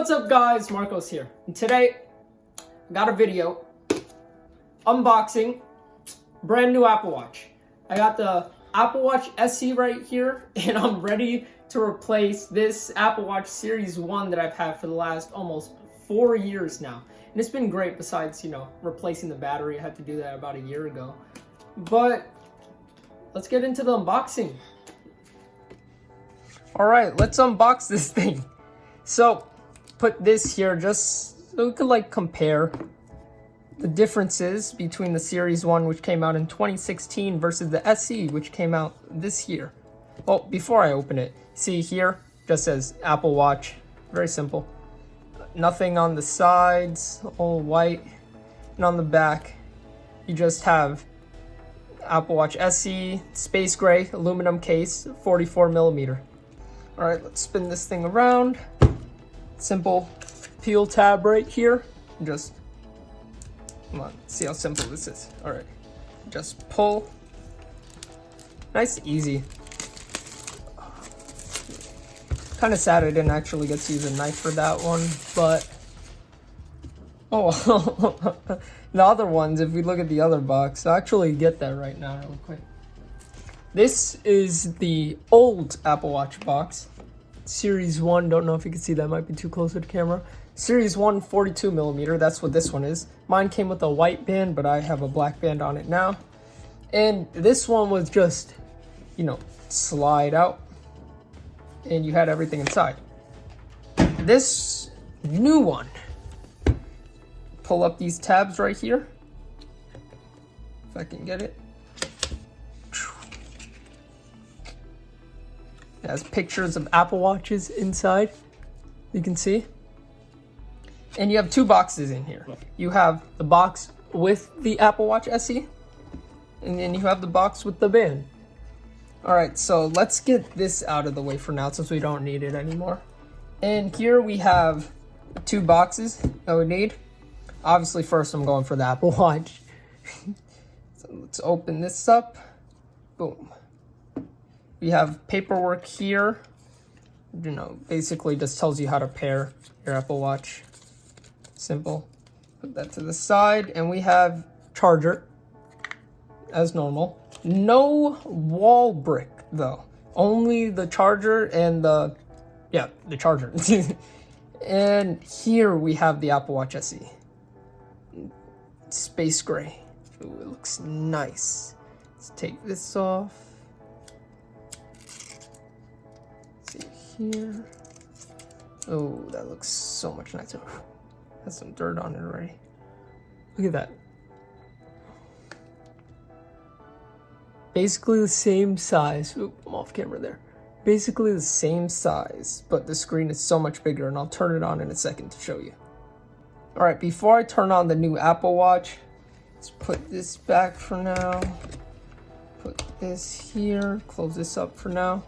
What's up guys, Marcos here, and today I got a video unboxing brand new Apple Watch. I got the Apple Watch SE right here, and I'm ready to replace this Apple Watch Series 1 that I've had for the last almost 4 years now. And it's been great besides, replacing the battery. I had to do that about a year ago. But let's get into the unboxing. Alright, let's unbox this thing. So, put this here just so we could compare the differences between the Series 1, which came out in 2016, versus the SE, which came out this year. Well, before I open it, see here, just says Apple Watch. Very simple. Nothing on the sides, all white. And on the back, you just have Apple Watch SE, space gray, aluminum case, 44mm. Alright, let's spin this thing around. Simple peel tab right here. Just, come on, see how simple this is. Alright, just pull. Nice, easy. Kind of sad I didn't actually get to use a knife for that one, but the other ones, if we look at the other box, I'll actually get that right now real quick. This is the old Apple Watch box. Series 1, don't know if you can see that, might be too close to the camera. Series 1, 42mm, that's what this one is. Mine came with a white band, but I have a black band on it now. And this one was just, slide out, and you had everything inside. This new one, pull up these tabs right here, if I can get it. It has pictures of Apple Watches inside, you can see. And you have two boxes in here. You have the box with the Apple Watch SE, and then you have the box with the band. Alright, so let's get this out of the way for now since we don't need it anymore. And here we have two boxes that we need. Obviously, first I'm going for the Apple Watch. So let's open this up. Boom. We have paperwork here, basically just tells you how to pair your Apple Watch. Simple. Put that to the side, and we have charger, as normal. No wall brick, though. Only the charger and the charger. And here we have the Apple Watch SE. Space gray. Ooh, it looks nice. Let's take this off. Here. Oh, that looks so much nicer. Has some dirt on it already. Look at that. Basically the same size. Oop, I'm off camera there. Basically the same size, but the screen is so much bigger, and I'll turn it on in a second to show you. Alright, before I turn on the new Apple Watch, let's put this back for now. Put this here. Close this up for now.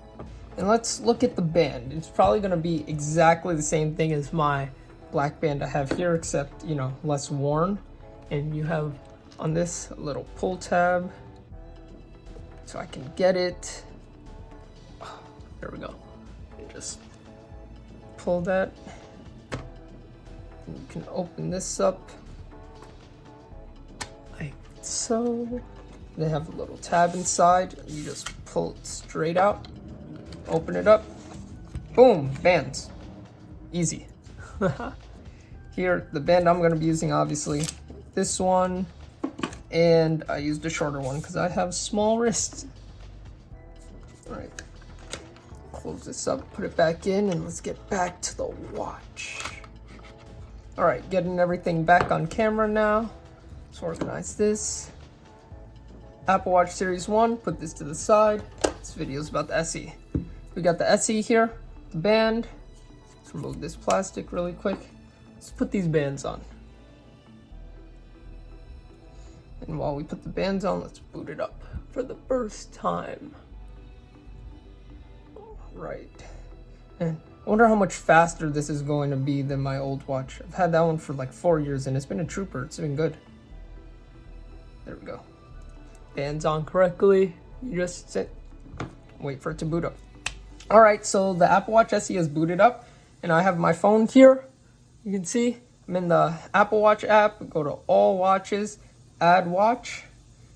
And let's look at the band. It's probably going to be exactly the same thing as my black band I have here, except, less worn. And you have on this a little pull tab, so I can get it. Oh, there we go. Just pull that. And you can open this up like so. They have a little tab inside. You just pull it straight out. Open it up. Boom, bands. Easy. Here, the band I'm going to be using, obviously, this one, and I used a shorter one because I have small wrists. Alright, close this up, put it back in, and let's get back to the watch. Alright, getting everything back on camera now. Let's organize this. Apple Watch Series 1, put this to the side. This video is about the SE. We got the SE here, the band. Let's remove this plastic really quick. Let's put these bands on. And while we put the bands on, let's boot it up for the first time. Right. And I wonder how much faster this is going to be than my old watch. I've had that one for 4 years, and it's been a trooper. It's been good. There we go. Bands on correctly. You just sit, wait for it to boot up. Alright, so the Apple Watch SE is booted up, and I have my phone here You can see I'm in the Apple Watch app. Go to all watches, add watch,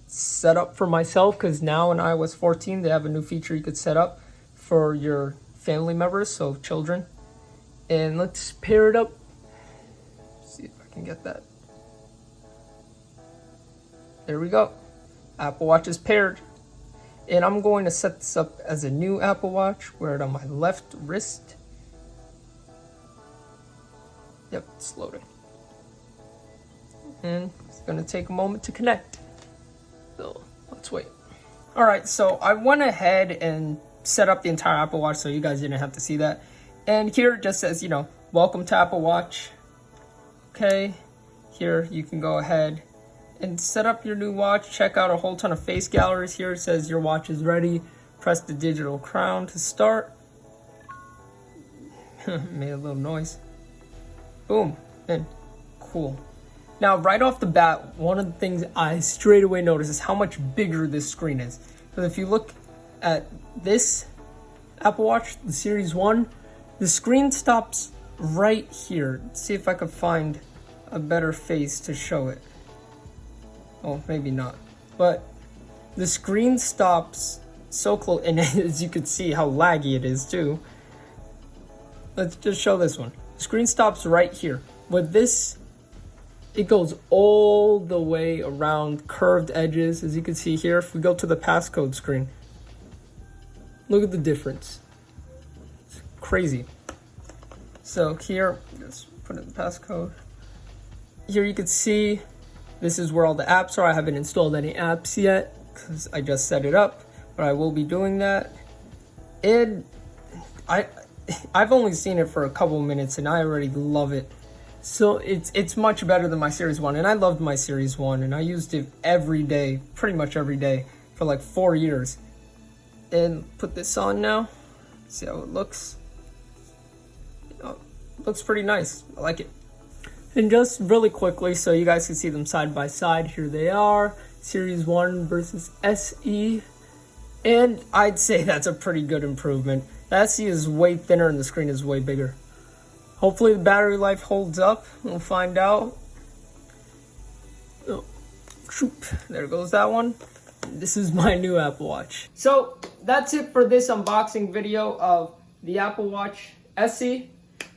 set up for myself, because now in iOS 14 they have a new feature you could set up for your family members, so children. And let's pair it up. See if I can get that. There we go. Apple Watch is paired. And I'm going to set this up as a new Apple Watch. Wear it on my left wrist. Yep, it's loading. And it's going to take a moment to connect. So let's wait. All right, so I went ahead and set up the entire Apple Watch so you guys didn't have to see that. And here it just says, welcome to Apple Watch. Okay, here you can go ahead and set up your new watch. Check out a whole ton of face galleries. Here it says your watch is ready. Press the digital crown to start. Made a little noise. Boom, and cool. Now, right off the bat, one of the things I straight away notice is how much bigger this screen is. Because if you look at this Apple Watch, the Series 1, the screen stops right here. Let's see if I could find a better face to show it. Oh, maybe not. But the screen stops so close, and as you can see how laggy it is too. Let's just show this one. The screen stops right here. With this, it goes all the way around curved edges, as you can see here. If we go to the passcode screen, look at the difference. It's crazy. So here, let's put in the passcode. Here you can see this is where all the apps are. I haven't installed any apps yet because I just set it up, but I will be doing that. And I've only seen it for a couple minutes and I already love it. So it's much better than my Series 1, and I loved my Series 1, and I used it every day, pretty much every day, for like 4 years. And put this on now, see how it looks. Looks pretty nice, I like it. And just really quickly, so you guys can see them side by side, here they are, Series 1 versus SE. And I'd say that's a pretty good improvement. The SE is way thinner and the screen is way bigger. Hopefully the battery life holds up. We'll find out. Oh, shoop. There goes that one. This is my new Apple Watch. So that's it for this unboxing video of the Apple Watch SE.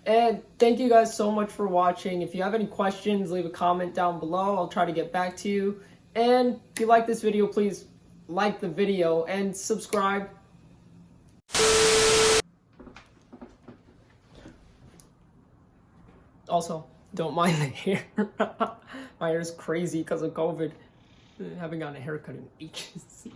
And thank you guys so much for watching. If you have any questions, leave a comment down below. I'll try to get back to you. And if you like this video, please like the video and subscribe. Also, don't mind the hair. My hair is crazy because of COVID. I haven't gotten a haircut in ages.